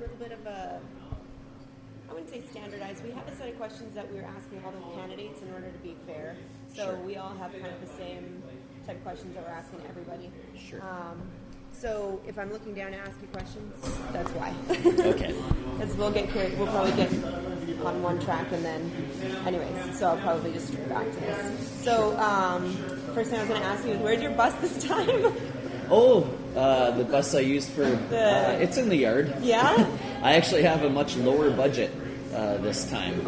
little bit of a, I wouldn't say standardized. We have a set of questions that we're asking all the candidates in order to be fair. So Sure. we all have kind of the same type of questions that we're asking everybody. Sure. So if I'm looking down to ask you questions, that's why. Okay. Because we'll probably get on one track and then, anyways, so I'll probably just straight back to this. So first thing I was going to ask you is, where's your bus this time? Oh, the bus I used for, it's in the yard. Yeah? I actually have a much lower budget this time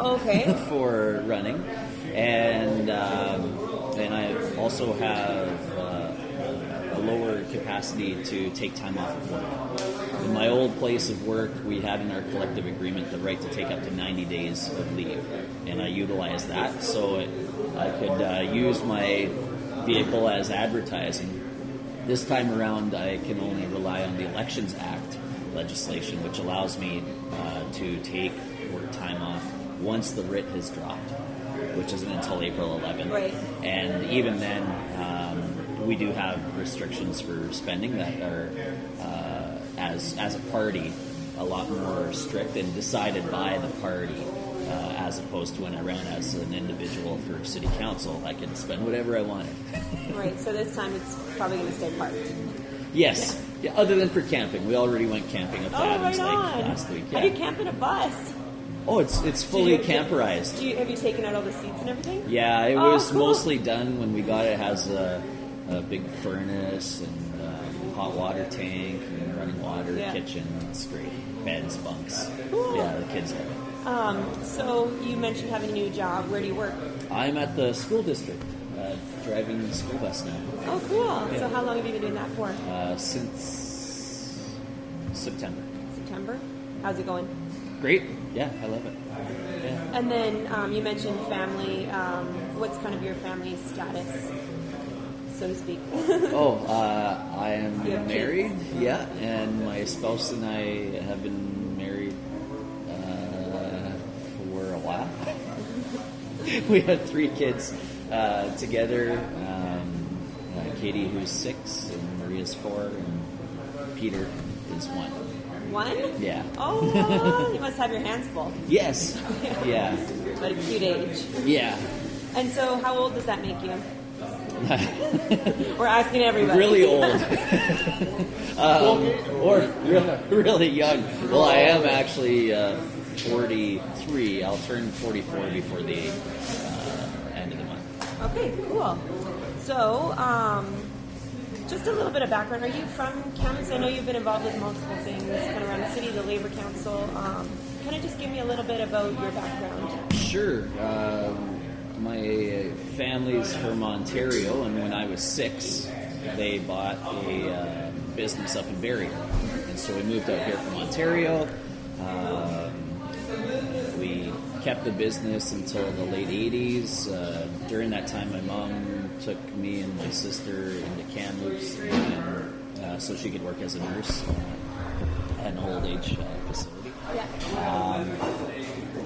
for running. And I also have a lower capacity to take time off of work. In my old place of work, we had in our collective agreement the right to take up to 90 days of leave, and I utilized that so I could use my vehicle as advertising. This time around, I can only rely on the Elections Act legislation, which allows me to take work time off once the writ has dropped, which isn't until April 11th. Right. And even then, we do have restrictions for spending that are, as a party, a lot more strict and decided by the party, as opposed to when I ran as an individual for city council. I could spend whatever I wanted. Right, so this time it's probably going to stay parked. Yes. Yeah, other than for camping. We already went camping up to Adams Lake last week. Yeah. How do you camp in a bus? Oh, it's fully camperized. Have you taken out all the seats and everything? Yeah, it was mostly done when we got it. It has a big furnace and hot water tank and running water, kitchen. It's great. Beds, bunks. Cool. Yeah, the kids love it. So you mentioned having a new job. Where do you work? I'm at the school district, driving the school bus now. Oh, cool. Yeah. So how long have you been doing that for? Since September. September? How's it going? Great. Yeah, I love it. Yeah. And then you mentioned family. What's kind of your family status, so to speak? I am married. Kids? Yeah, and my spouse and I have been married for a while. We had 3 kids together. Katie, who's 6, and Maria's 4, and Peter is 1. 1? Yeah. Oh, you must have your hands full. Yes. Yeah. But a cute age. Yeah. And so how old does that make you? We're asking everybody. Really old. Or really young. Well, I am actually 43. I'll turn 44 before the end of the month. Okay, cool. So, just a little bit of background. Are you from Kamloops? I know you've been involved with multiple things kind of around the city, the Labour Council. Kind of just give me a little bit about your background. Sure. My family's from Ontario, and when I was 6, they bought a business up in Barrie. And so we moved out here from Ontario. We kept the business until the late 80s. During that time, my mom took me and my sister into Kamloops so she could work as a nurse at an old age facility. Yeah.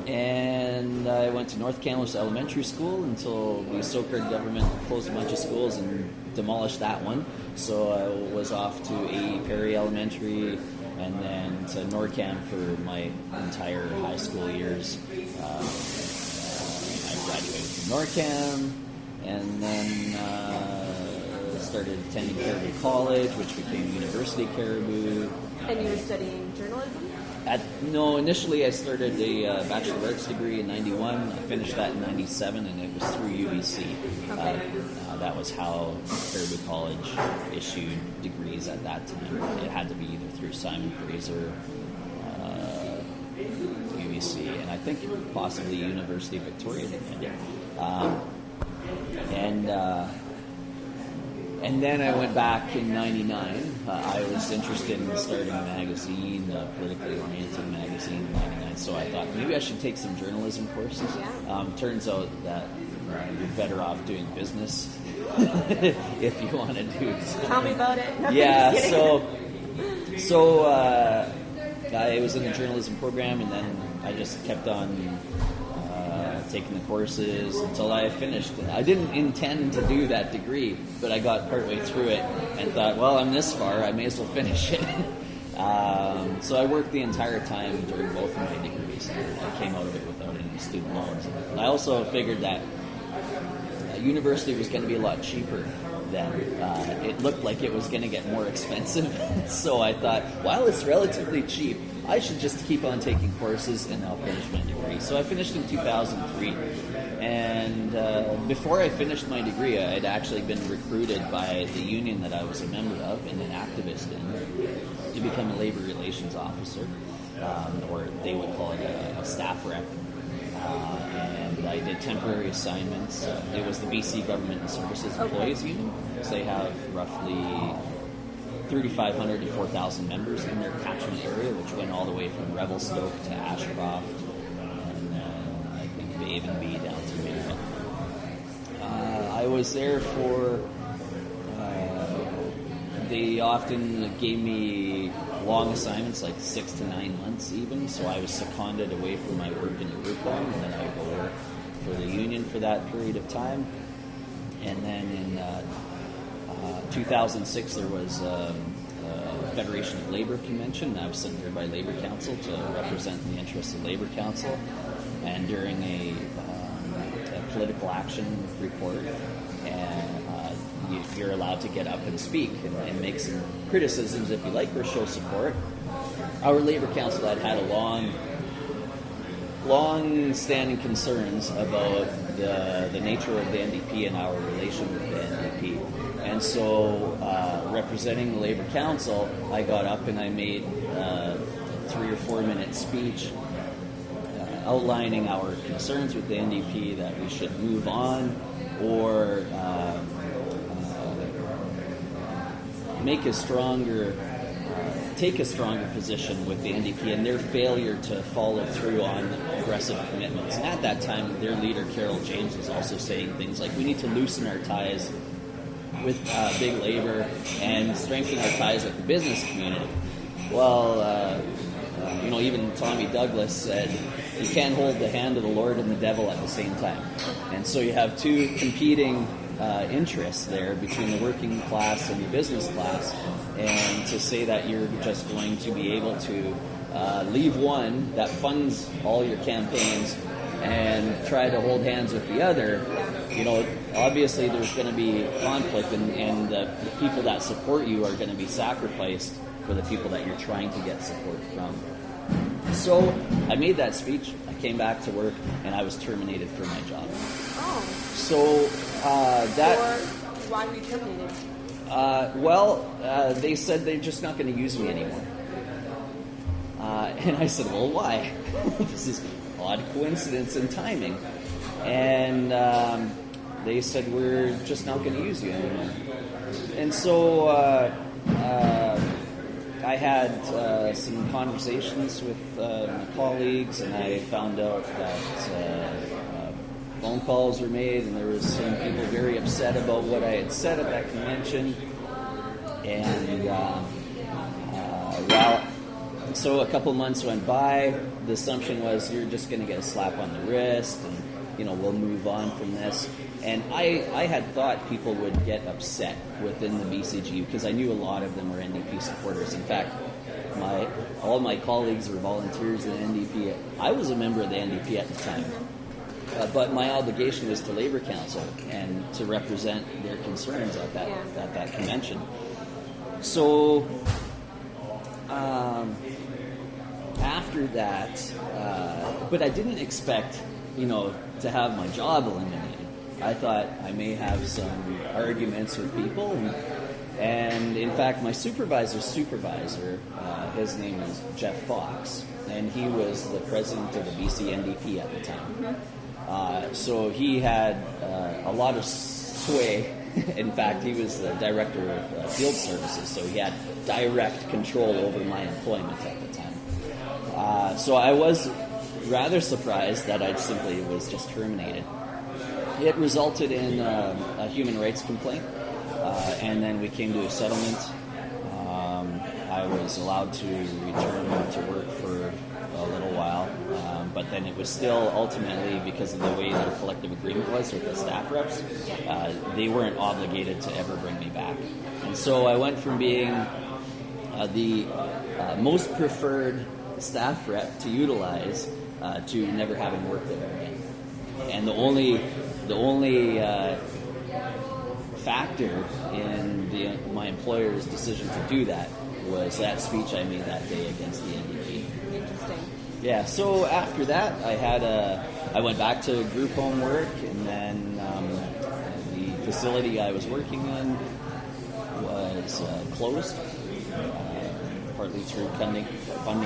And I went to North Kamloops Elementary School until the Socard government closed a bunch of schools and demolished that one. So I was off to A.E. Perry Elementary and then to NorCam for my entire high school years. I graduated from NorCam and then started attending Caribou College, which became University Caribou. And you were studying journalism? No, initially I started a Bachelor of Arts degree in 91. I finished that in 97, and it was through UBC. Okay. That was how Caribou College issued degrees at that time. It had to be either through Simon Fraser, UBC, and I think possibly University of Victoria did it. And then I went back in 99. I was interested in starting a magazine, a politically oriented magazine in 99, so I thought maybe I should take some journalism courses. Yeah. Turns out that you're better off doing business if you want to do so. Tell me about it. No, Yeah, so I was in the journalism program, and then I just kept on taking the courses until I finished. I didn't intend to do that degree, but I got partway through it and thought, well, I'm this far, I may as well finish it. So I worked the entire time during both of my degrees. I came out of it without any student loans. And I also figured that university was going to be a lot cheaper than it looked like it was going to get more expensive. So I thought, while it's relatively cheap, I should just keep on taking courses and I'll finish my degree. So I finished in 2003. And before I finished my degree, I had actually been recruited by the union that I was a member of and an activist in to become a labor relations officer, or they would call it a staff rep. And I did temporary assignments. It was the BC Government and Services Employees Union. So they have roughly 3,500 to 4,000 members in their catchment area, which went all the way from Revelstoke to Ashcroft, and I think Avonby down to Midland. I was there for, they often gave me long assignments, like 6 to 9 months even, so I was seconded away from my work in the group home, and then I would go work for the union for that period of time. And then in 2006 there was a Federation of Labor Convention. I was sent there by Labor Council to represent the interests of Labor Council, and during a political action report, and you're allowed to get up and speak and make some criticisms if you like, or show support. Our Labor Council had a long-standing concerns about the nature of the NDP and our relation with the NDP. And so, representing the Labor Council, I got up and I made a 3 or 4 minute speech outlining our concerns with the NDP, that we should move on or take a stronger position with the NDP and their failure to follow through on aggressive commitments. And at that time, their leader, Carol James, was also saying things like, we need to loosen our ties with big labor and strengthen our ties with the business community. Well, even Tommy Douglas said, you can't hold the hand of the Lord and the devil at the same time. And so you have two competing interests there between the working class and the business class, and to say that you're just going to be able to leave one that funds all your campaigns and try to hold hands with the other, obviously there's going to be conflict, and the people that support you are going to be sacrificed for the people that you're trying to get support from. So I made that speech, I came back to work, and I was terminated from my job. Oh. So that... Why were you terminated? They said they're just not going to use me anymore. And I said, well, why? This is odd coincidence and timing. And they said, we're just not going to use you anymore. And so I had some conversations with my colleagues, and I found out that phone calls were made, and there was some people very upset about what I had said at that convention. And so a couple months went by. The assumption was you're just going to get a slap on the wrist, and we'll move on from this. And I had thought people would get upset within the BCGEU because I knew a lot of them were NDP supporters. In fact, all my colleagues were volunteers in the NDP. I was a member of the NDP at the time. But my obligation was to Labor Council and to represent their concerns at that convention. So after that, but I didn't expect, to have my job eliminated. I thought I may have some arguments with people, and in fact, my supervisor, his name is Jeff Fox, and he was the president of the BC NDP at the time. So he had a lot of sway. In fact, he was the director of field services, so he had direct control over my employment at the time. So I was rather surprised that I simply was just terminated. It resulted in a human rights complaint, and then we came to a settlement. I was allowed to return to work for a little while, but then it was still ultimately, because of the way their collective agreement was with the staff reps, they weren't obligated to ever bring me back. And so I went from being the most preferred staff rep to utilize to never having worked there again. And the only factor in my employer's decision to do that was that speech I made that day against the NDP. Interesting. Yeah. So after that, I went back to group home work, and then the facility I was working in was closed, partly through funding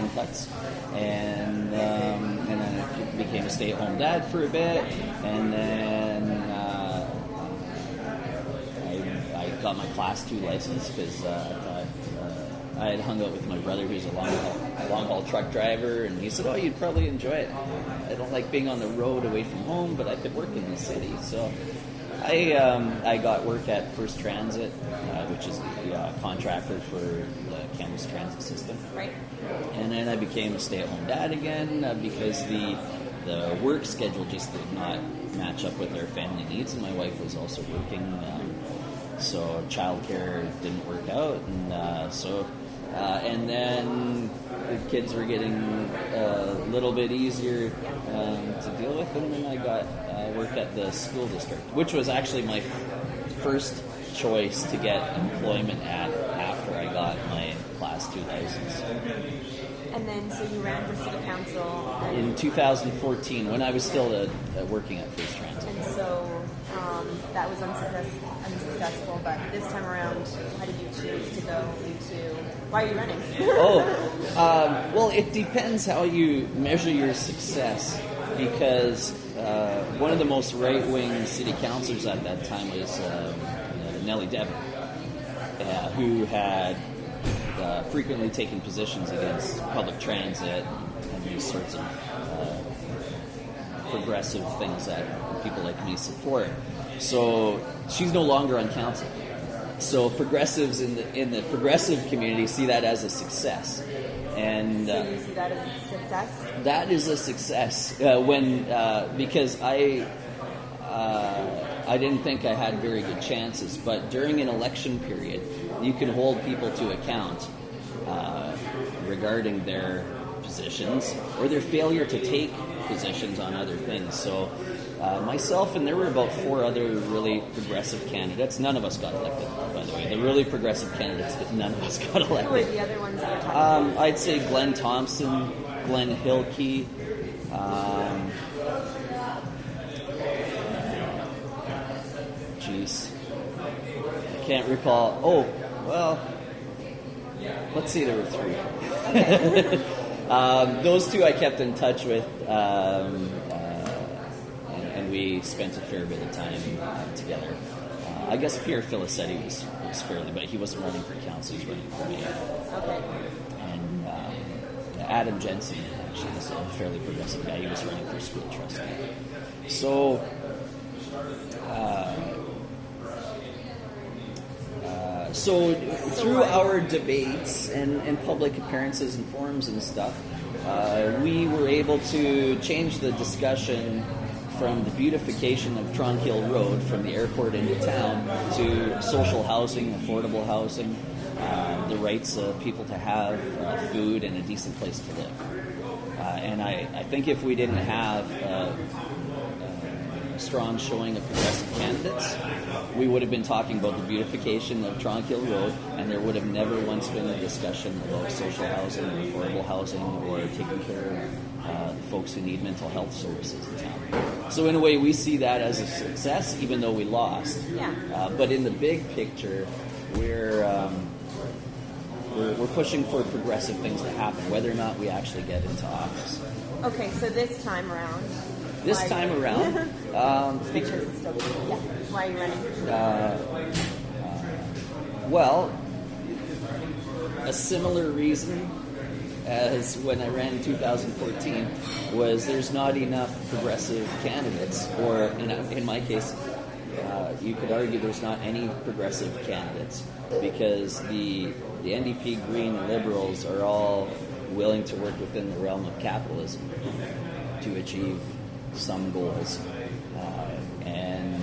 cuts, and then I became a stay-at-home dad for a bit, and then I got my Class 2 license because I had hung out with my brother, who's a long-haul truck driver, and he said, "Oh, you'd probably enjoy it. I don't like being on the road away from home, but I could work in the city." So I got work at First Transit, which is the contractor for the Kamloops transit system. Right. And then I became a stay-at-home dad again because the work schedule just did not match up with our family needs, and my wife was also working, so childcare didn't work out, and and then the kids were getting a little bit easier to deal with, and then I got work at the school district, which was actually my first choice to get employment at after I got my Class 2 license. And then, so you ran for city council In 2014, when I was still working at First Transit. and so that was unsuccessful, but this time around, how did you choose to go into, why are you running? Well, it depends how you measure your success, because one of the most right-wing city councilors at that time was Nellie Devon, who had frequently taken positions against public transit and these sorts of progressive things that people like me support. So she's no longer on council. So progressives in the progressive community see that as a success. And So you see that as a success? that is a success because I didn't think I had very good chances, but during an election period, you can hold people to account regarding their positions or their failure to take positions on other things. So myself and there were about 4 other really progressive candidates. None of us got elected, by the way. The really progressive candidates, none of us got elected. Who were the other ones that you're talking about? I'd say Glenn Thompson, Glenn Hilke, I can't recall. Oh, well, let's see, there were 3. Those 2 I kept in touch with, and we spent a fair bit of time together. I guess Pierre Filicetti was fairly, but he wasn't running for council, he was running for mayor. Okay. And Adam Jensen, actually, is a fairly progressive guy. He was running for school trustee. So, through our debates and public appearances and forums and stuff, we were able to change the discussion from the beautification of Tronquil Road from the airport into town to social housing, affordable housing, the rights of people to have food and a decent place to live. And I think if we didn't have a strong showing of progressive candidates, we would have been talking about the beautification of Tronquil Road, and there would have never once been a discussion about social housing or affordable housing or taking care of the folks who need mental health services in town. So in a way, we see that as a success, even though we lost. Yeah. But in the big picture, we're pushing for progressive things to happen, whether or not we actually get into office. Okay, so this time around. This time around, Why are you running? Well, a similar reason as when I ran in 2014 was there's not enough progressive candidates, or in my case, you could argue there's not any progressive candidates, because the NDP, Green, and Liberals are all willing to work within the realm of capitalism to achieve some goals, and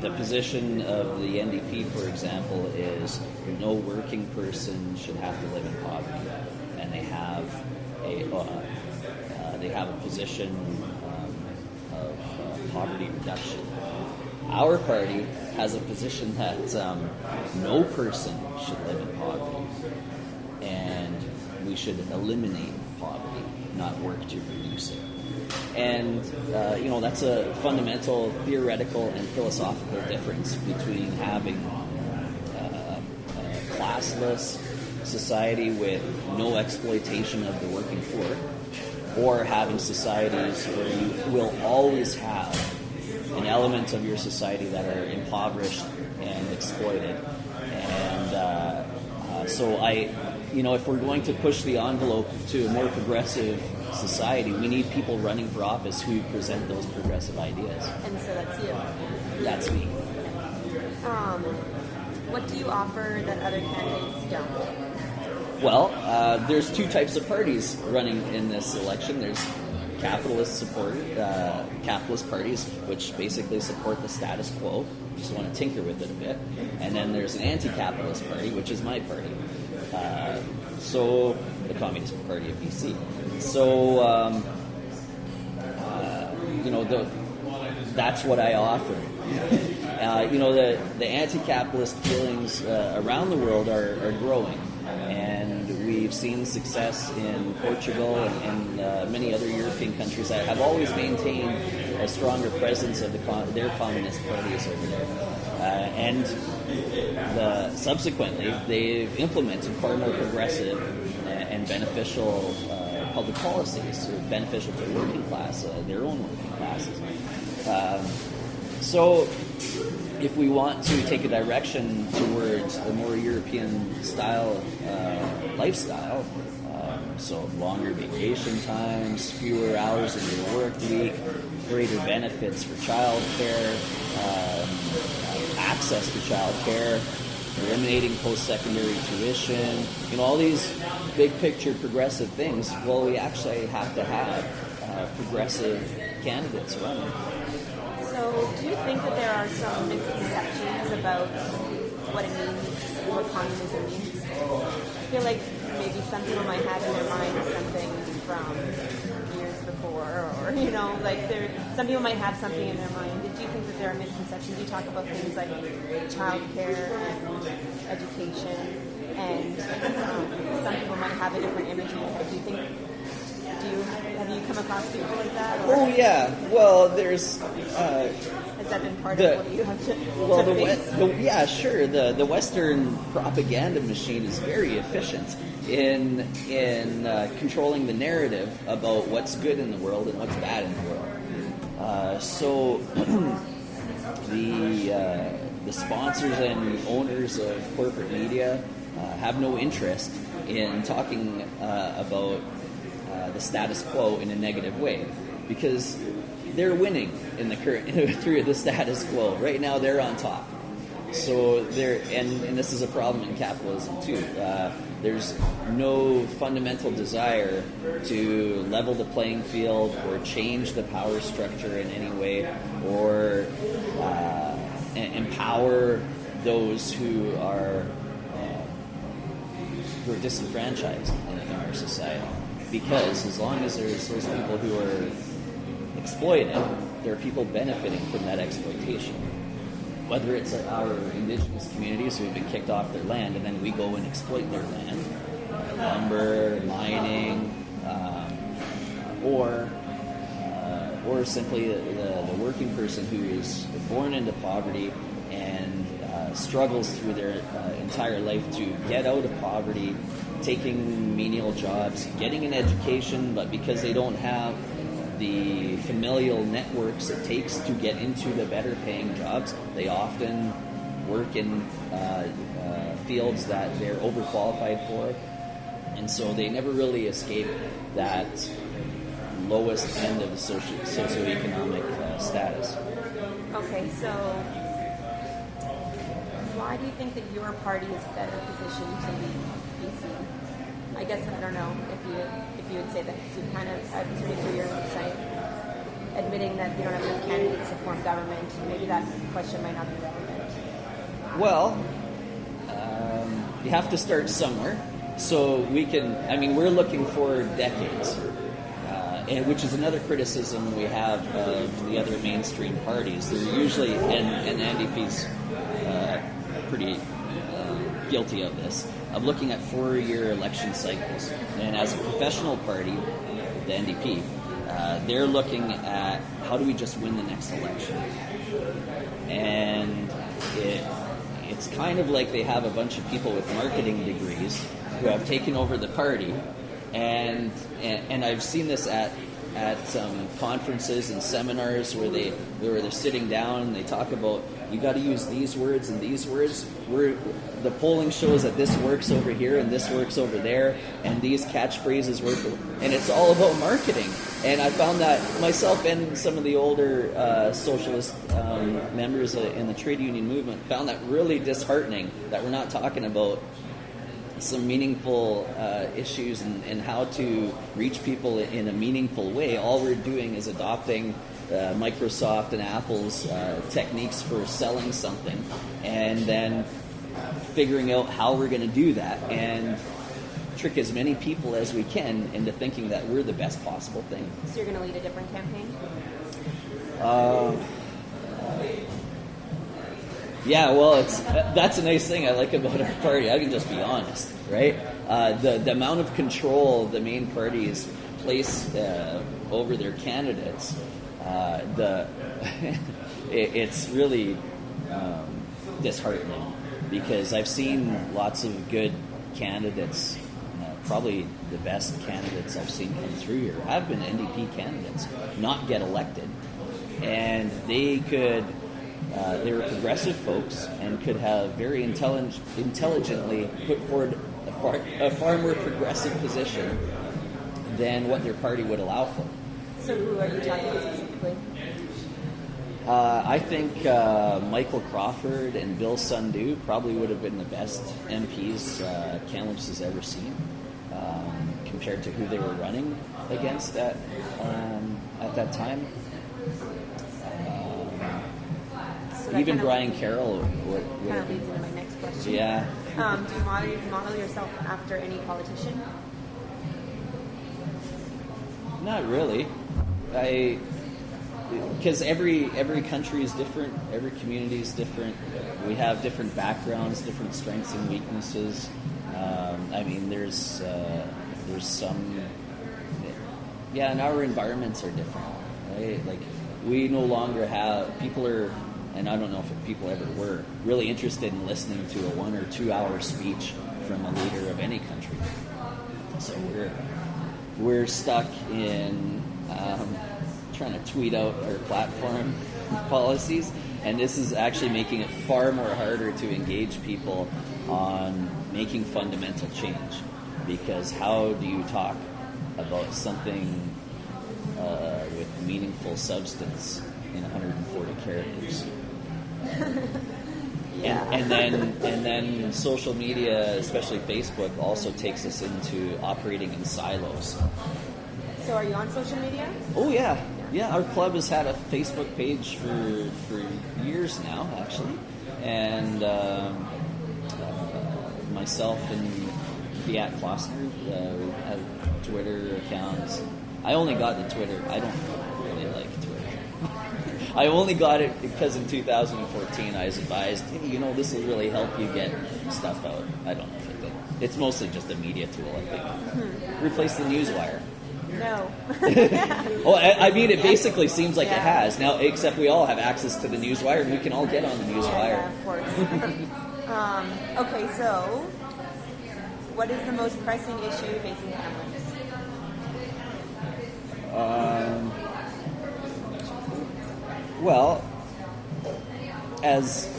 the position of the NDP, for example, is no working person should have to live in poverty, and they have a position of poverty reduction. Our party has a position that no person should live in poverty, and we should eliminate poverty, not work to reduce it. And that's a fundamental theoretical and philosophical difference between having a classless society with no exploitation of the working poor, or having societies where you will always have an element of your society that are impoverished and exploited. And so if we're going to push the envelope to a more progressive society, we need people running for office who present those progressive ideas. And so that's you. That's me. What do you offer that other candidates don't? Well, there's two types of parties running in this election. There's capitalist parties, which basically support the status quo, just want to tinker with it a bit. And then there's an anti-capitalist party, which is my party. So the Communist Party of BC. So, that's what I offer. The anti-capitalist feelings around the world are growing, and we've seen success in Portugal and many other European countries that have always maintained a stronger presence of their communist parties over there. And subsequently, they've implemented far more progressive and beneficial public policies, beneficial to the working class, their own working classes. So if we want to take a direction towards a more European-style lifestyle, so longer vacation times, fewer hours in your work week, greater benefits for childcare, access to childcare, eliminating post-secondary tuition, all these big-picture progressive things, well, we actually have to have progressive candidates running. So do you think that there are some misconceptions about what it means, what communism means? I feel like maybe some people might have in their mind something from years before, or, some people might have something in their mind. Do you think that there are misconceptions? You talk about things like childcare and education, and some people might have a different image in their head. Do you think, have you come across people like that? Or? Oh, yeah. Well, there's... has that been part of what you have to face? Yeah, sure. The Western propaganda machine is very efficient in controlling the narrative about what's good in the world and what's bad in the world. So the sponsors and owners of corporate media have no interest in talking about the status quo in a negative way, because they're winning in the current through the status quo. Right now, they're on top. So and this is a problem in capitalism too. There's no fundamental desire to level the playing field or change the power structure in any way, or empower those who are disenfranchised in our society. Because as long as there's those people who are exploited, there are people benefiting from that exploitation. Whether it's our indigenous communities who have been kicked off their land and then we go and exploit their land, lumber, mining, or simply the working person who is born into poverty and struggles through their entire life to get out of poverty, taking menial jobs, getting an education, but because they don't have the familial networks it takes to get into the better paying jobs, they often work in fields that they're overqualified for, and so they never really escape that lowest end of the socioeconomic status. Okay, so why do you think that your party is better positioned to lead BC? I guess I don't know if you would say that, because you kind of, I'm reading through your website, admitting that you don't have enough candidates to form government, maybe that question might not be relevant. Well, you have to start somewhere. So we're looking for decades. And which is another criticism we have of the other mainstream parties. They're usually, and the NDP's pretty guilty of this, of looking at 4-year election cycles. And as a professional party, the NDP, they're looking at how do we just win the next election. And it's kind of like they have a bunch of people with marketing degrees who have taken over the party. And I've seen this at some conferences and seminars where they're sitting down and they talk about you got to use these words and these words. The polling shows that this works over here and this works over there, and these catchphrases work, and it's all about marketing. And I found that myself and some of the older socialist members in the trade union movement found that really disheartening that we're not talking about some meaningful issues and how to reach people in a meaningful way. All we're doing is adopting Microsoft and Apple's techniques for selling something, and then figuring out how we're going to do that and trick as many people as we can into thinking that we're the best possible thing. So you're going to lead a different campaign? Yeah, well, that's a nice thing I like about our party. I can just be honest, right? The amount of control the main parties place over their candidates, it's really disheartening, because I've seen lots of good candidates. Probably the best candidates I've seen come through here have been NDP candidates, not get elected, and they could. They were progressive folks and could have very intelligently put forward a far more progressive position than what their party would allow for. So who are you talking about specifically? I think Michael Crawford and Bill Sundu probably would have been the best MPs Kamloops has ever seen, compared to who they were running against at that time. So even Brian Carroll would kind of leads into my next question. Yeah. Do you model yourself after any politician? Not really. Because every country is different, every community is different. We have different backgrounds, different strengths and weaknesses. There's some, and our environments are different, right? Like, we no longer have, people are, and I don't know if people ever were, really interested in listening to a 1 or 2 hour speech from a leader of any country. So we're stuck in trying to tweet out our platform policies, and this is actually making it far more harder to engage people on making fundamental change, because how do you talk about something with meaningful substance in 140 characters? Yeah. And then social media, especially Facebook, also takes us into operating in silos. So are you on social media? Oh yeah. Our club has had a Facebook page for years now, actually, and myself and Fiat Kloster have Twitter accounts. I only got the Twitter. I don't really like Twitter. I only got it because in 2014 I was advised, hey, this will really help you get stuff out. I don't know if it did. It's mostly just a media tool, I think. Replace the newswire. No. Well, I mean, it basically seems like it has. Now, except we all have access to the newswire, and we can all get on the newswire. Yeah, of course. Okay, so what is the most pressing issue facing Kamloops? Well, as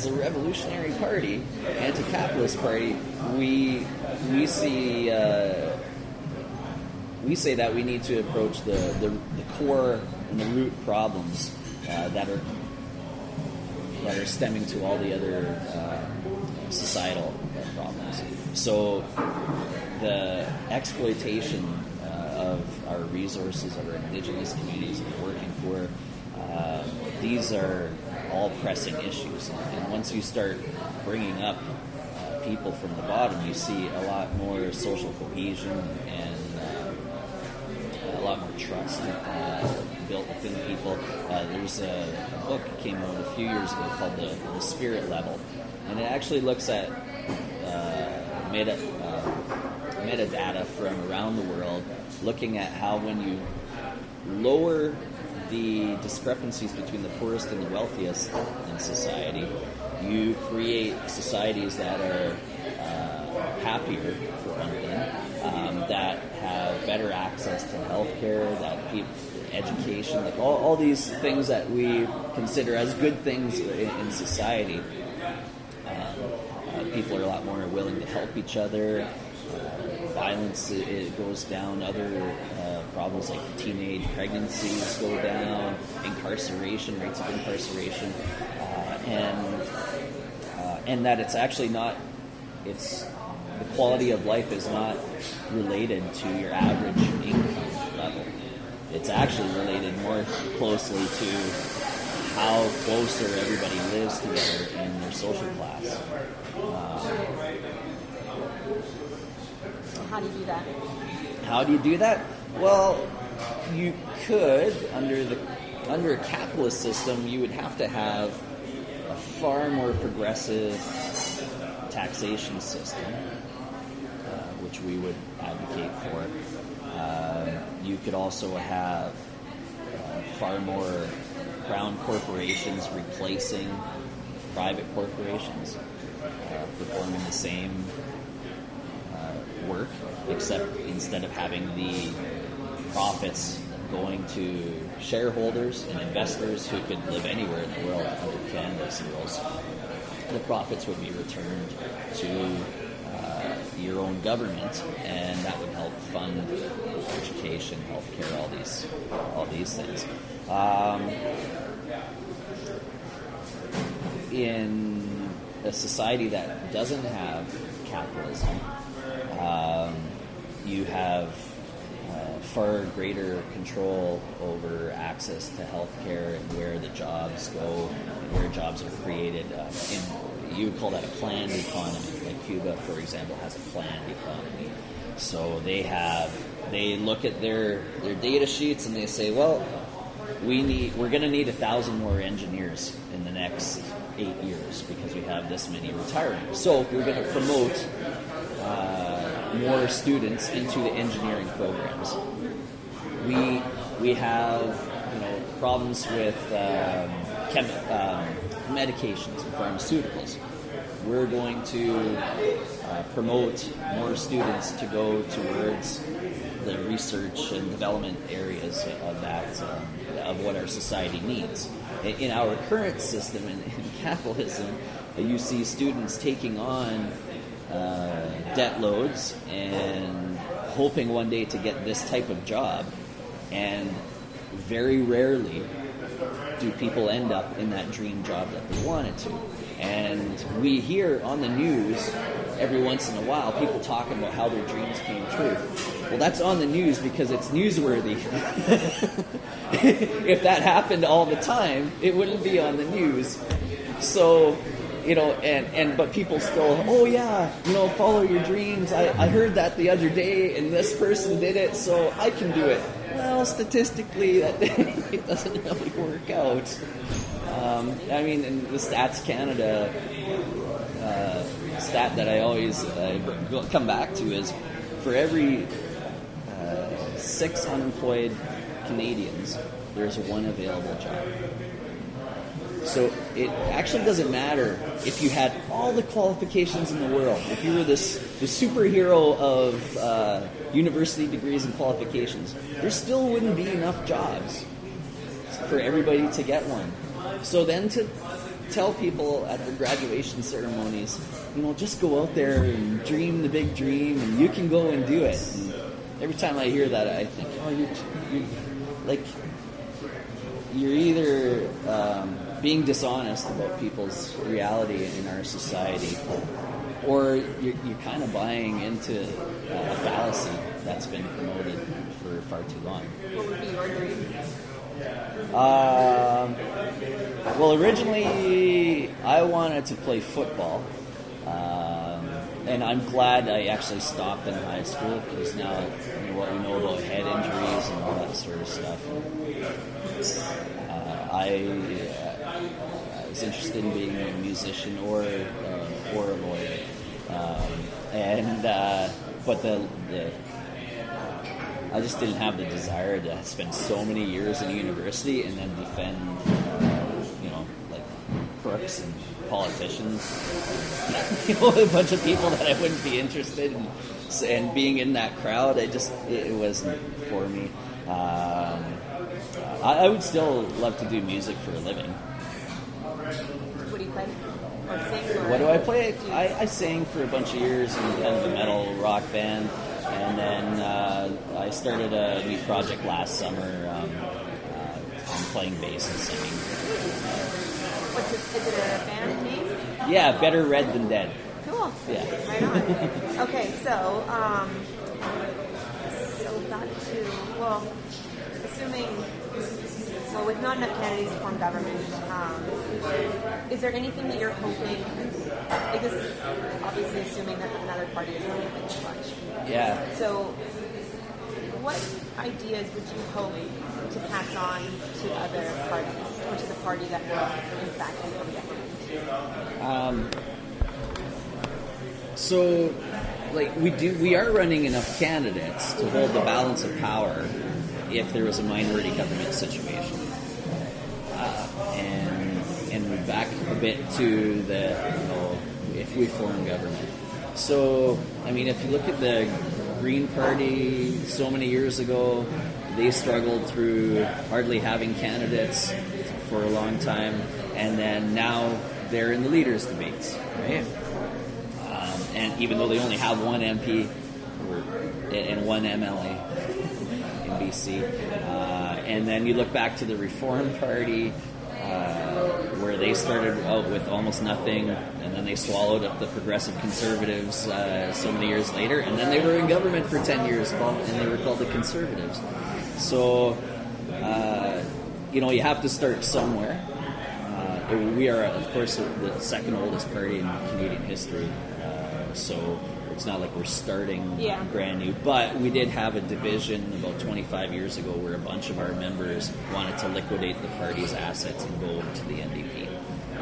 a revolutionary party, anti-capitalist party, we say that we need to approach the core and the root problems that are stemming to all the other societal problems. So the exploitation of our resources of our Indigenous communities and the working poor. These are all pressing issues. And once you start bringing up people from the bottom, you see a lot more social cohesion and a lot more trust built within people. There's a book that came out a few years ago called The Spirit Level, and it actually looks at metadata from around the world, looking at how when you lower the discrepancies between the poorest and the wealthiest in society, you create societies that are happier, for one thing, that have better access to healthcare, that education, like all these things that we consider as good things in society. People are a lot more willing to help each other. Violence, it goes down. Other problems like teenage pregnancies go down. Incarceration, rates of incarceration, and that it's actually not. It's the quality of life is not related to your average income level. It's actually related more closely to how closer everybody lives together in their social class. How do you do that? How do you do that? Well, you could, under a capitalist system, you would have to have a far more progressive taxation system, which we would advocate for. You could also have far more crown corporations replacing private corporations, performing the same work, except instead of having the profits going to shareholders and investors who could live anywhere in the world under Canada's rules, the profits would be returned to your own government, and that would help fund education, healthcare, all these things. In a society that doesn't have capitalism, you have far greater control over access to healthcare and where the jobs go and where jobs are created. You would call that a planned economy. Like Cuba, for example, has a planned economy. So they look at their data sheets and they say, well, we're going to need 1,000 more engineers in the next 8 years because we have this many retiring. So we're going to promote more students into the engineering programs. We have problems with medications and pharmaceuticals. We're going to promote more students to go towards the research and development areas of that, of what our society needs. In our current system, in capitalism, you see students taking on debt loads and hoping one day to get this type of job, and very rarely do people end up in that dream job that they wanted to. And we hear on the news every once in a while people talking about how their dreams came true. Well, that's on the news because it's newsworthy. If that happened all the time, it wouldn't be on the news. So, but people still, follow your dreams. I heard that the other day and this person did it, so I can do it. Well, statistically, it doesn't really work out. In the Stats Canada stat that I always come back to is for every 6 unemployed Canadians, there's one available job. So it actually doesn't matter if you had all the qualifications in the world, if you were the superhero of university degrees and qualifications, there still wouldn't be enough jobs for everybody to get one. So then to tell people at their graduation ceremonies, just go out there and dream the big dream and you can go and do it. And every time I hear that, I think, you're either being dishonest about people's reality in our society, or you're kind of buying into a fallacy that's been promoted for far too long. What would be your dream? Well, originally I wanted to play football, and I'm glad I actually stopped in high school because now what we know about head injuries and all that sort of stuff. I was interested in being a musician or a lawyer, but I just didn't have the desire to spend so many years in university and then defend, like crooks and politicians, a bunch of people that I wouldn't be interested in, and being in that crowd, it wasn't for me. I would still love to do music for a living. What do you play? Or sing? Or What do I play? I sang for a bunch of years in kind of a metal rock band. And then I started a new project last summer. I'm playing bass and singing. Is it a band name? Yeah, Better Red Than Dead. Cool. Yeah. Right on. Okay, so with not enough candidates to form government, is there anything that you're hoping? Like this is obviously assuming that another party is going to win this election. Yeah. So, what ideas would you hope to pass on to other parties, or to the party that will, in fact, become government? So, we are running enough candidates to hold the balance of power if there was a minority government situation. And we're back a bit to if we form government. So, I mean, if you look at the Green Party so many years ago, they struggled through hardly having candidates for a long time, and then now they're in the leaders' debates, right? And even though they only have one MP and one MLA in BC, and then you look back to the Reform Party, where they started out with almost nothing, and then they swallowed up the Progressive Conservatives so many years later, and then they were in government for 10 years, and they were called the Conservatives. So, you have to start somewhere. We are, of course, the second oldest party in Canadian history, so it's not like we're starting brand new. But we did have a division about 25 years ago where a bunch of our members wanted to liquidate the party's assets and go into the NDP.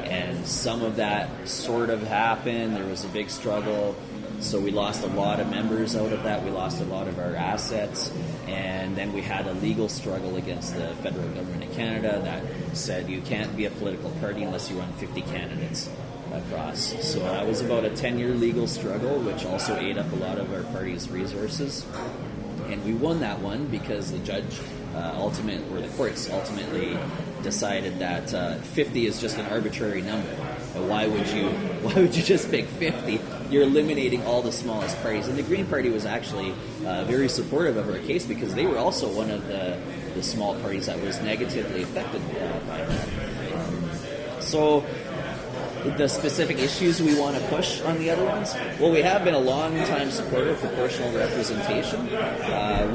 And some of that sort of happened. There was a big struggle. So we lost a lot of members out of that. We lost a lot of our assets. And then we had a legal struggle against the federal government of Canada that said you can't be a political party unless you run 50 candidates across. So that was about a 10-year legal struggle, which also ate up a lot of our party's resources. And we won that one because the judge the courts ultimately decided that 50 is just an arbitrary number. Why would you just pick 50? You're eliminating all the smallest parties. And the Green Party was actually very supportive of our case because they were also one of the small parties that was negatively affected by that. So the specific issues we want to push on the other ones, well, we have been a long-time supporter of proportional representation.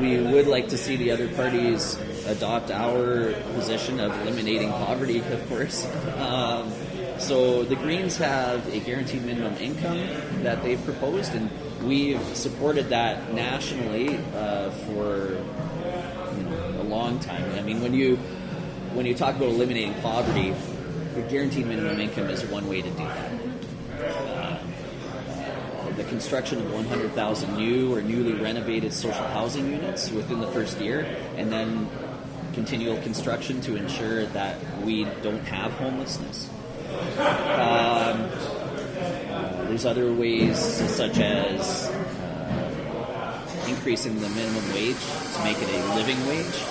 We would like to see the other parties adopt our position of eliminating poverty, of course. So the Greens have a guaranteed minimum income that they've proposed, and we've supported that nationally for a long time. I mean, when you talk about eliminating poverty, the guaranteed minimum income is one way to do that. The construction of 100,000 new or newly renovated social housing units within the first year, and then continual construction to ensure that we don't have homelessness. There's other ways, such as increasing the minimum wage to make it a living wage.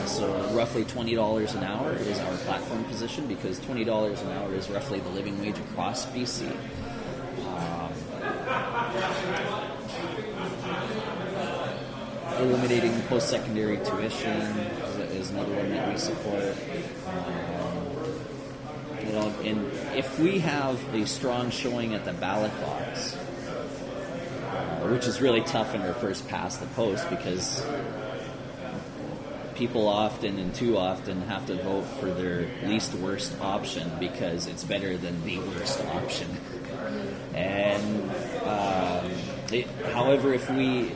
So roughly $20 an hour is our platform position, because $20 an hour is roughly the living wage across BC. Eliminating post-secondary tuition is another one that we support. And if we have a strong showing at the ballot box, which is really tough in our first past the post, because people often and too often have to vote for their least worst option because it's better than the worst option. And however, if the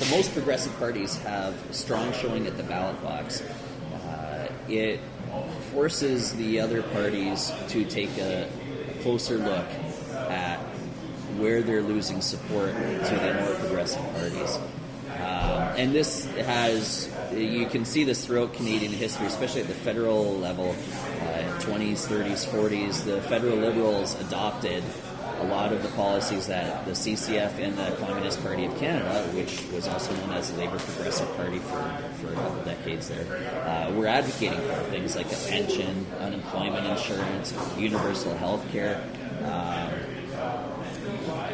most progressive parties have a strong showing at the ballot box, it forces the other parties to take a closer look at where they're losing support to the more progressive parties. And this you can see this throughout Canadian history, especially at the federal level, 20s, 30s, 40s. The federal Liberals adopted a lot of the policies that the CCF and the Communist Party of Canada, which was also known as the Labour Progressive Party for a couple decades there, were advocating for things like a pension, unemployment insurance, universal health care,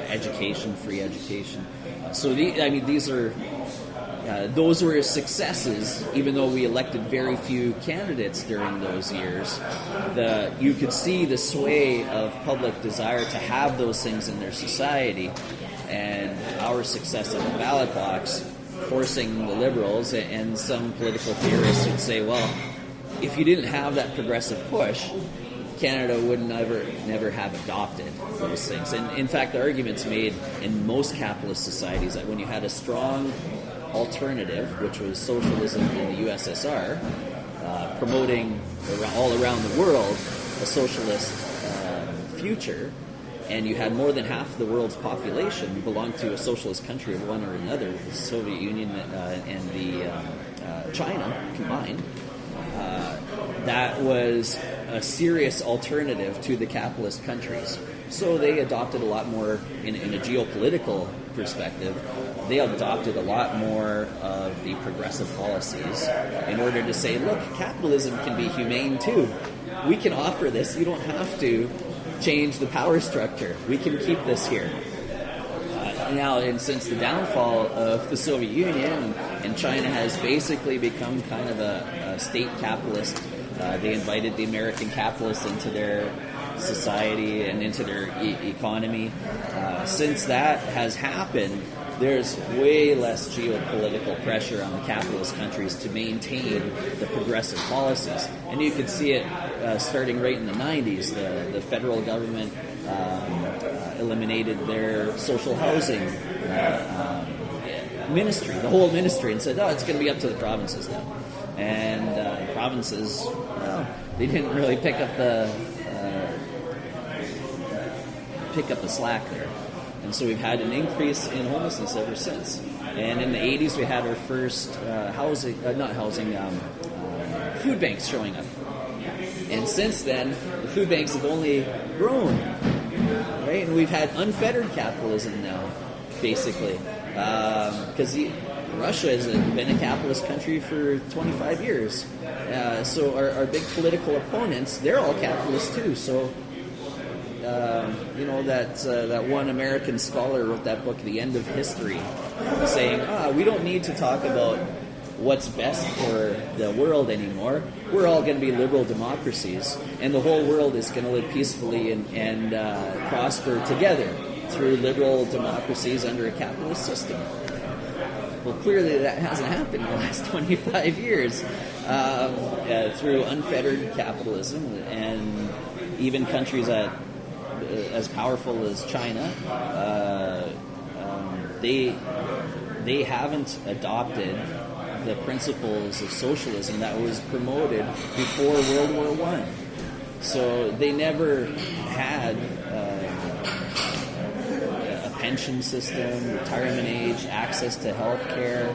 education, free education. So these are those were successes, even though we elected very few candidates during those years. You could see the sway of public desire to have those things in their society, and our success at the ballot box forcing the Liberals, and some political theorists would say, well, if you didn't have that progressive push, Canada would never have adopted those things. And in fact, the argument's made in most capitalist societies that when you had a strong alternative, which was socialism in the USSR, promoting all around the world a socialist future, and you had more than half the world's population belong to a socialist country of one or another, the Soviet Union and the China combined, that was a serious alternative to the capitalist countries. So they adopted a lot more, in a geopolitical perspective, they adopted a lot more of the progressive policies in order to say, look, capitalism can be humane too. We can offer this. You don't have to change the power structure. We can keep this here. Now, and since the downfall of the Soviet Union, and China has basically become kind of a state capitalist, they invited the American capitalists into their society and into their economy. Since that has happened, there's way less geopolitical pressure on the capitalist countries to maintain the progressive policies. And you could see it starting right in the 90s. The federal government eliminated their social housing ministry, the whole ministry, and said, it's going to be up to the provinces now. And provinces, well, they didn't really pick up the slack there. And so we've had an increase in homelessness ever since. And in the 80s, we had our first food banks showing up. And since then, the food banks have only grown, right? And we've had unfettered capitalism now, basically. Because Russia has been a capitalist country for 25 years. So our big political opponents, they're all capitalists too. So, that one American scholar wrote that book, The End of History, saying, we don't need to talk about what's best for the world anymore. We're all going to be liberal democracies, and the whole world is going to live peacefully and prosper together through liberal democracies under a capitalist system. Well, clearly that hasn't happened in the last 25 years through unfettered capitalism, and even countries that as powerful as China, they haven't adopted the principles of socialism that was promoted before World War I. So they never had a pension system, retirement age, access to health care.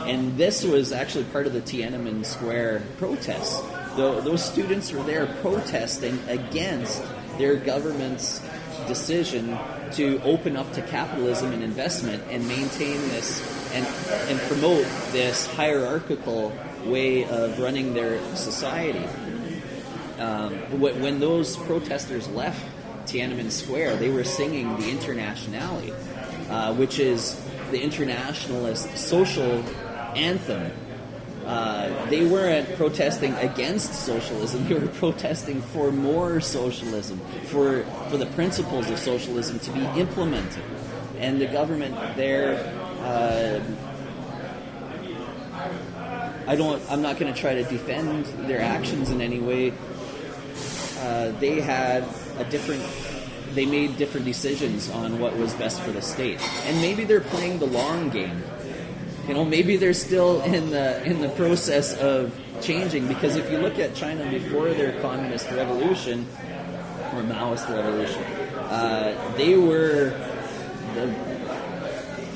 And this was actually part of the Tiananmen Square protests. Those students were there protesting against their government's decision to open up to capitalism and investment and maintain this and promote this hierarchical way of running their society. When those protesters left Tiananmen Square, they were singing the Internationale, which is the internationalist social anthem. They weren't protesting against socialism. They were protesting for more socialism, for the principles of socialism to be implemented. And the government there I'm not going to try to defend their actions in any way. They made different decisions on what was best for the state, and maybe they're playing the long game. Maybe they're still in the process of changing, because if you look at China before their communist revolution or Maoist revolution, they were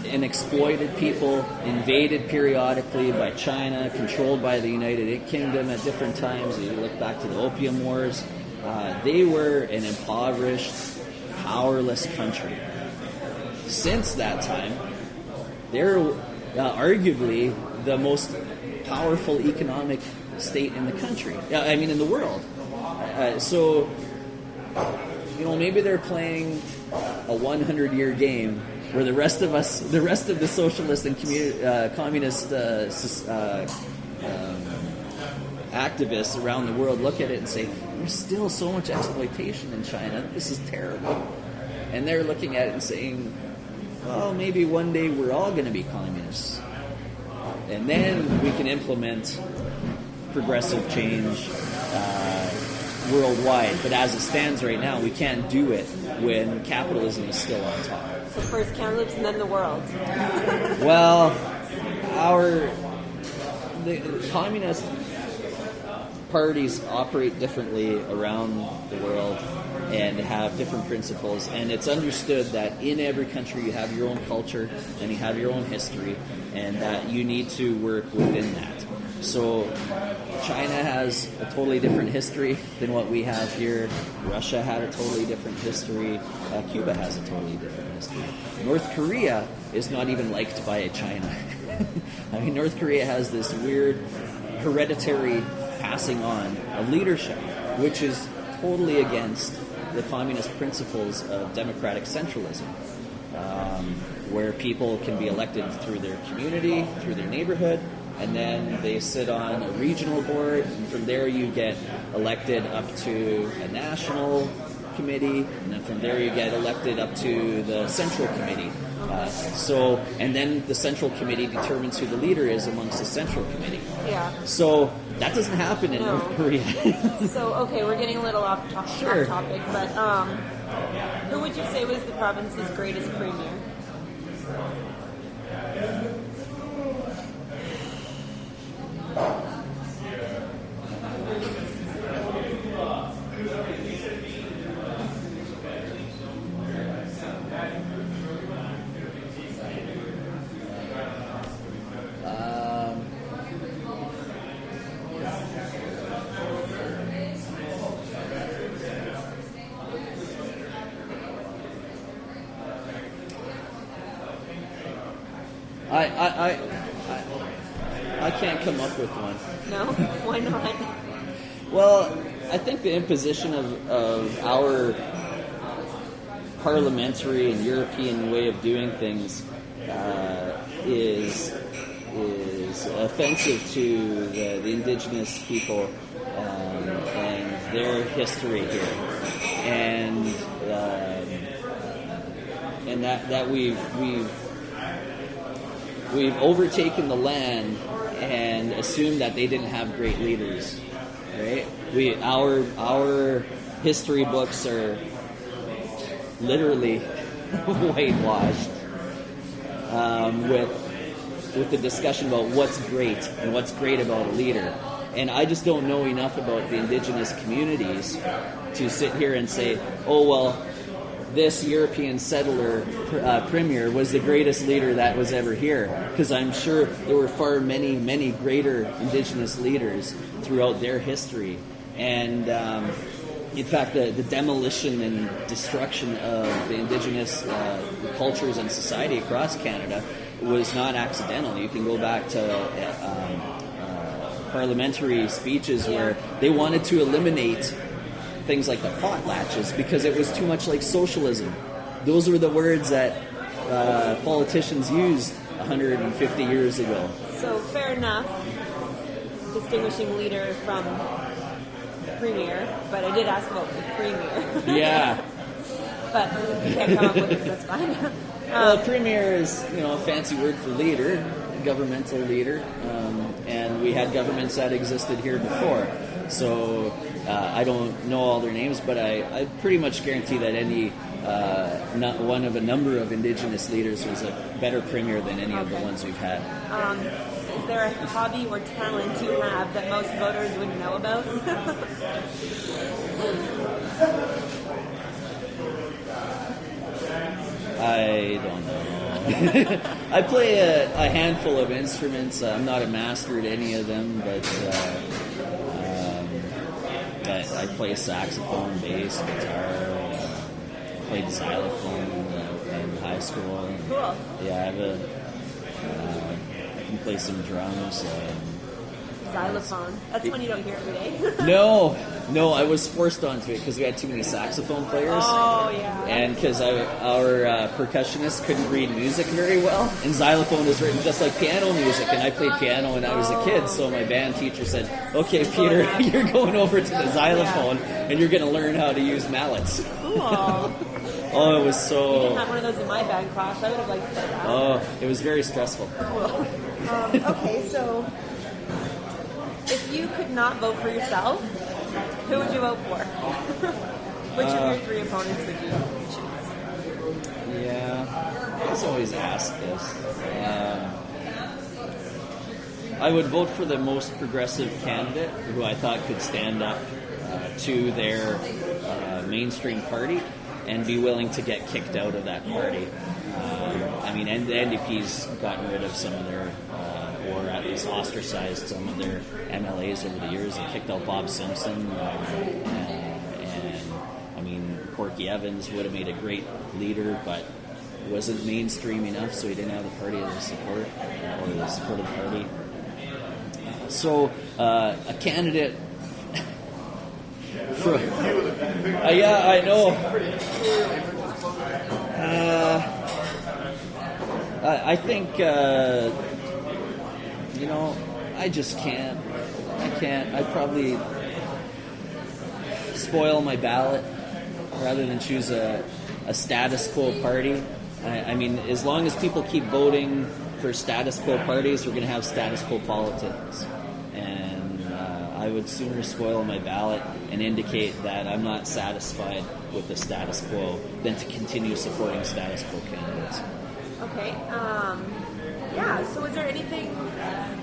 an exploited people, invaded periodically by China, controlled by the United Kingdom at different times. You look back to the Opium Wars. They were an impoverished, powerless country. Since that time, they're arguably the most powerful economic state in the country. In the world. So maybe they're playing a 100-year game where the rest of the socialist and communist activists around the world look at it and say, there's still so much exploitation in China. This is terrible. And they're looking at it and saying, well, maybe one day we're all going to be communists. And then we can implement progressive change worldwide. But as it stands right now, we can't do it when capitalism is still on top. So first Kamloops and then the world. Well, the communist parties operate differently around the world and have different principles, and it's understood that in every country you have your own culture and you have your own history, and that you need to work within that. So China has a totally different history than what we have here. Russia had a totally different history. Cuba has a totally different history. North Korea is not even liked by China. North Korea has this weird hereditary passing on of leadership, which is totally against the communist principles of democratic centralism, where people can be elected through their community, through their neighborhood, and then they sit on a regional board, and from there you get elected up to a national committee, and then from there you get elected up to the central committee. And then the central committee determines who the leader is amongst the central committee. Yeah. So that doesn't happen in North Korea. So, okay, we're getting a little off topic, but who would you say was the province's greatest premier? I can't come up with one. No? Why not? Well, I think the imposition of our parliamentary and European way of doing things is offensive to the indigenous people and their history here, and that we've overtaken the land and assumed that they didn't have great leaders, right? Our history books are literally whitewashed with the discussion about what's great and what's great about a leader. And I just don't know enough about the indigenous communities to sit here and say, oh, well, this European settler premier was the greatest leader that was ever here, because I'm sure there were many greater indigenous leaders throughout their history. And in fact, the demolition and destruction of the indigenous cultures and society across Canada was not accidental. You can go back to parliamentary speeches where they wanted to eliminate things like the potlatches because it was too much like socialism. Those were the words that politicians used 150 years ago. So fair enough, distinguishing leader from premier, but I did ask about the premier. Yeah. But you can't come up with it, that's fine. Well, premier is a fancy word for leader, governmental leader, and we had governments that existed here before. So I don't know all their names, but I pretty much guarantee that any not one of a number of Indigenous leaders was a better premier than any of the ones we've had. Is there a hobby or talent you have that most voters wouldn't know about? I don't know. I play a handful of instruments. I'm not a master at any of them, but I play saxophone, bass, guitar. Played xylophone in high school. Cool. Yeah, I can play some drums. Xylophone. That's one you don't hear every day. No, I was forced onto it because we had too many saxophone players. Oh, yeah. And because our percussionist couldn't read music very well, and xylophone is written just like piano music, and I played piano when I was a kid, so my band teacher said, okay, Peter, you're going over to the xylophone, and you're going to learn how to use mallets. Cool. Oh, it was so... You didn't have one of those in my band class. I would have liked to play that. Oh, it was very stressful. Cool. Okay, so if you could not vote for yourself, who would you vote for? Which of your three opponents would you choose? Yeah, I was always asked this. I would vote for the most progressive candidate who I thought could stand up to their mainstream party and be willing to get kicked out of that party. I mean, and the NDP's gotten rid of some of their, or at least ostracized some of their MLAs over the years. They kicked out Bob Simpson, and I mean, Corky Evans would have made a great leader, but wasn't mainstream enough, so he didn't have the party to support, or the support of the party. So, a candidate from... yeah, I know. I think, I just can't. I'd probably spoil my ballot rather than choose a status quo party. I mean, as long as people keep voting for status quo parties, we're going to have status quo politics. And I would sooner spoil my ballot and indicate that I'm not satisfied with the status quo than to continue supporting status quo candidates. Okay. So was there anything,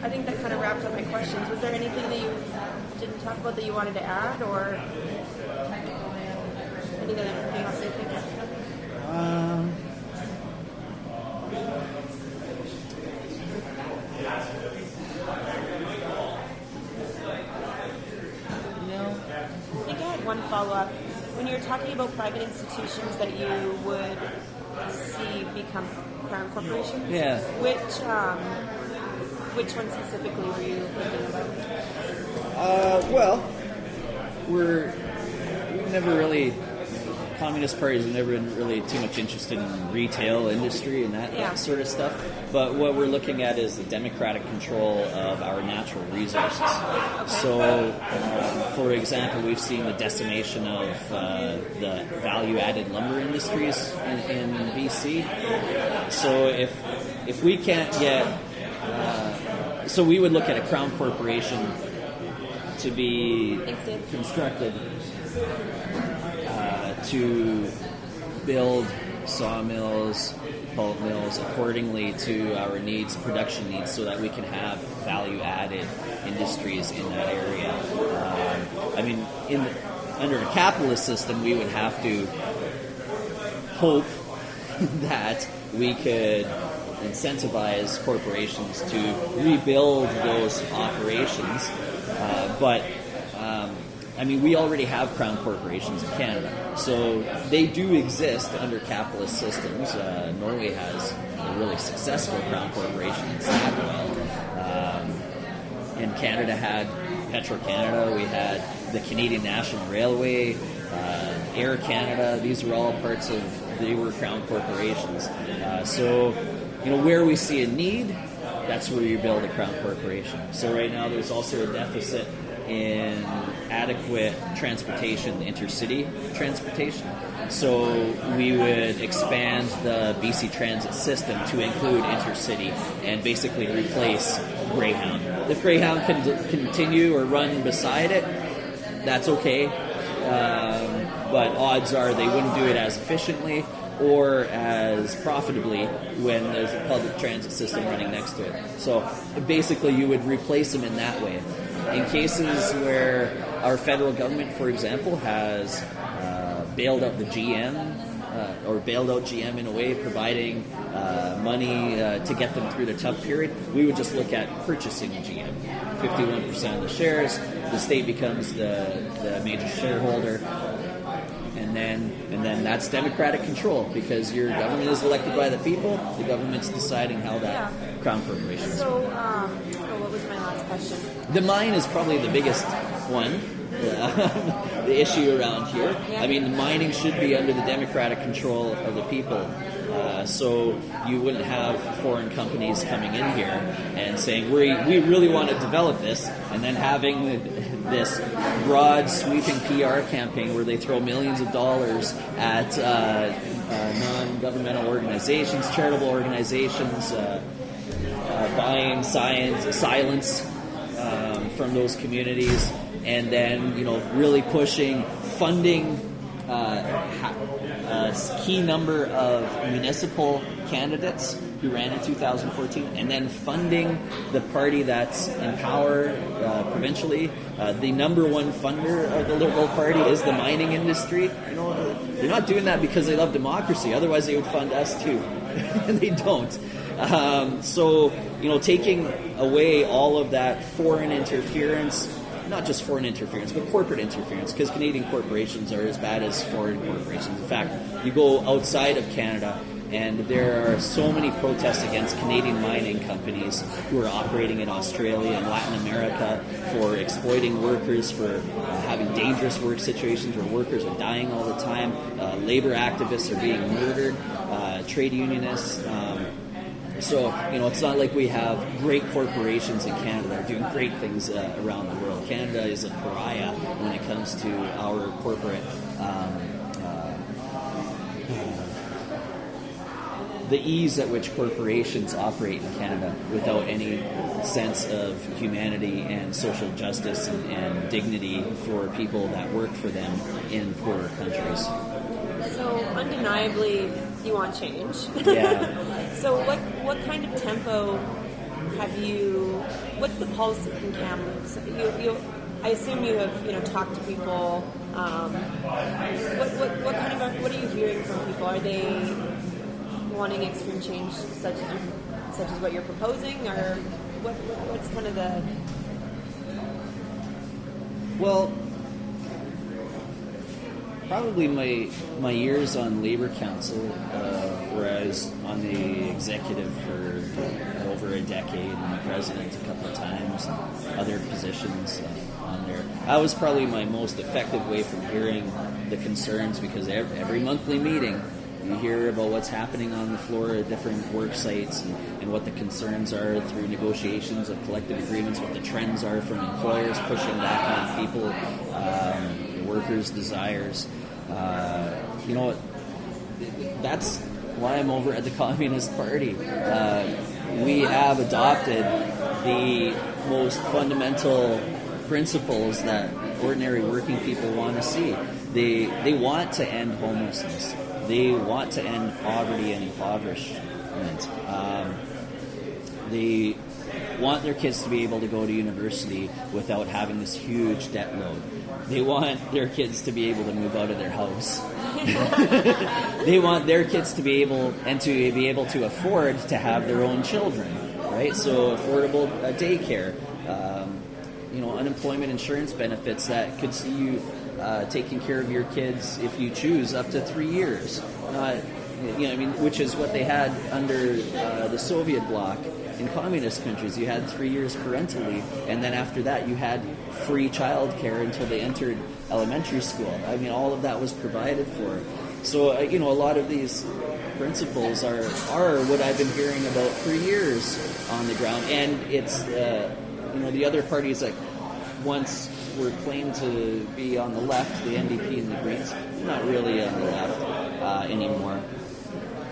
I think that kind of wraps up my questions, was there anything that you didn't talk about that you wanted to add, or anything else you think of? I think I had one follow-up. When you were talking about private institutions that you would see become crown corporations, which one specifically were you thinking about? We've never really, Communist parties have never been really too much interested in retail industry and that sort of stuff. But what we're looking at is the democratic control of our natural resources. Okay. So, for example, we've seen the decimation of the value-added lumber industries in BC. So if we can't get... so we would look at a crown corporation to be constructed to build sawmills, pulp mills accordingly to our needs, production needs, so that we can have value-added industries in that area. Under a capitalist system, we would have to hope that we could incentivize corporations to rebuild those operations, but we already have crown corporations in Canada, so they do exist under capitalist systems. Norway has a really successful crown corporation in Statoil. And Canada had Petro-Canada, we had the Canadian National Railway, Air Canada. These were all they were crown corporations. So where we see a need, that's where you build a crown corporation. So right now there's also a deficit in adequate transportation, intercity transportation. So we would expand the BC transit system to include intercity and basically replace Greyhound. if Greyhound can continue or run beside it, that's okay. But odds are they wouldn't do it as efficiently or as profitably when there's a public transit system running next to it. So basically you would replace them in that way. In cases where our federal government, for example, has bailed out the GM, or bailed out GM in a way, providing money to get them through the tough period, we would just look at purchasing GM. 51% of the shares, the state becomes the major shareholder, and then that's democratic control, because your government is elected by the people, the government's deciding how that Crown Corporation is. So, what was my last question? The mine is probably the biggest one. The issue around here. I mean, the mining should be under the democratic control of the people. So you wouldn't have foreign companies coming in here and saying, we really want to develop this, and then having this broad, sweeping PR campaign where they throw millions of dollars at non-governmental organizations, charitable organizations, buying silence from those communities, and then really pushing funding a key number of municipal candidates who ran in 2014, and then funding the party that's in power provincially. The number one funder of the Liberal Party is the mining industry. They're not doing that because they love democracy. Otherwise, they would fund us too, and they don't. So taking away all of that foreign interference. Not just foreign interference, but corporate interference, because Canadian corporations are as bad as foreign corporations. In fact, you go outside of Canada, and there are so many protests against Canadian mining companies who are operating in Australia and Latin America for exploiting workers, for having dangerous work situations where workers are dying all the time. Labor activists are being murdered, trade unionists. So, it's not like we have great corporations in Canada that are doing great things around the world. Canada is a pariah when it comes to our corporate, the ease at which corporations operate in Canada without any sense of humanity and social justice and dignity for people that work for them in poorer countries. So, undeniably, you want change. Yeah. So what kind of tempo what's the pulse in Kamloops? I assume you have, talked to people. What are you hearing from people? Are they wanting extreme change such as what you're proposing, or what's kind of the... Well, probably my years on Labour Council, where I was on the executive for over a decade and the president a couple of times, and other positions on there. That was probably my most effective way from hearing the concerns, because every monthly meeting you hear about what's happening on the floor at different work sites and what the concerns are through negotiations of collective agreements, what the trends are from employers pushing back on people, workers' desires. That's why I'm over at the Communist Party. We have adopted the most fundamental principles that ordinary working people want to see. They want to end homelessness. They want to end poverty and impoverishment. They want their kids to be able to go to university without having this huge debt load. They want their kids to be able to move out of their house. They want their kids to be able to afford to have their own children, right? So affordable daycare, unemployment insurance benefits that could see you taking care of your kids if you choose up to 3 years. Which is what they had under the Soviet bloc. In communist countries, you had 3 years parental leave, and then after that you had free childcare until they entered elementary school. All of that was provided for. So, a lot of these principles are what I've been hearing about for years on the ground. And it's, the other parties that once were claimed to be on the left, the NDP and the Greens, they're not really on the left anymore.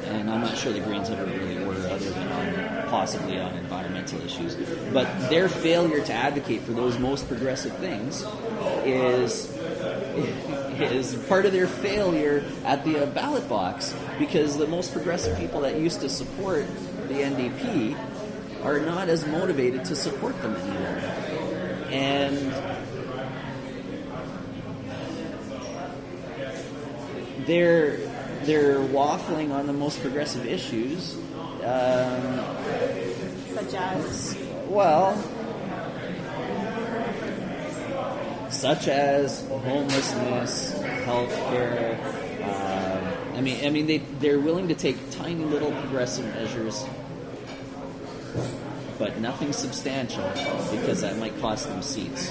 And I'm not sure the Greens ever really were, other than on possibly on environmental issues. But their failure to advocate for those most progressive things is part of their failure at the ballot box, because the most progressive people that used to support the NDP are not as motivated to support them anymore. And they're waffling on the most progressive issues. Such as homelessness, healthcare. They're willing to take tiny little progressive measures, but nothing substantial, because that might cost them seats.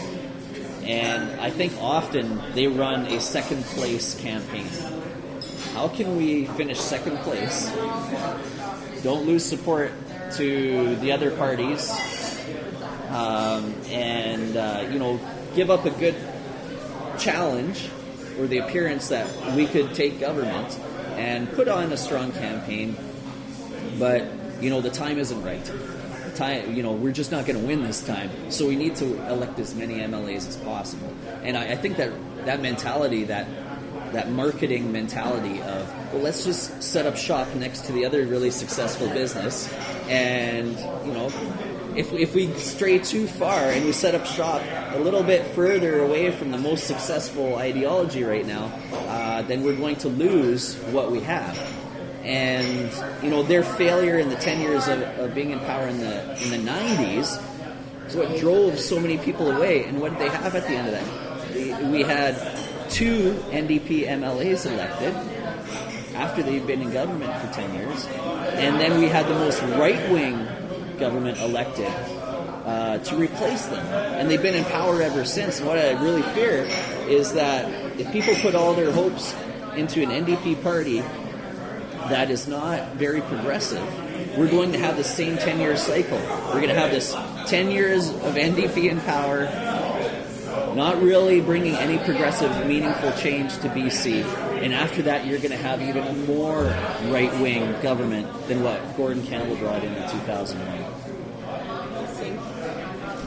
And I think often they run a second place campaign. How can we finish second place, don't lose support to the other parties, give up a good challenge or the appearance that we could take government and put on a strong campaign, but the time isn't right. The time, we're just not going to win this time, so we need to elect as many MLAs as possible. And I think that mentality, that marketing mentality of, well, let's just set up shop next to the other really successful business, and if we stray too far and we set up shop a little bit further away from the most successful ideology right now, then we're going to lose what we have. And their failure in the 10 years of being in power in the 90s is what drove so many people away. And what did they have at the end of that? We had 2 NDP MLAs elected after they'd been in government for 10 years, and then we had the most right-wing government elected to replace them, and they've been in power ever since. And what I really fear is that if people put all their hopes into an NDP party that is not very progressive, we're going to have the same 10-year cycle. We're going to have this 10 years of NDP in power, not really bringing any progressive, meaningful change to BC. And after that, you're going to have even more right-wing government than what Gordon Campbell brought in 2001. Interesting.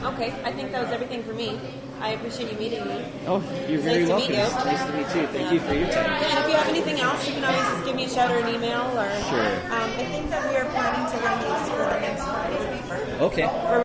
Okay, I think that was everything for me. I appreciate you meeting me. Oh, you're very welcome. Nice to meet you. Thank you for your time. Yeah, and if you have anything else, you can always just give me a shout or an email. Or sure. I think that we are planning to run these for the next Friday's paper. Okay.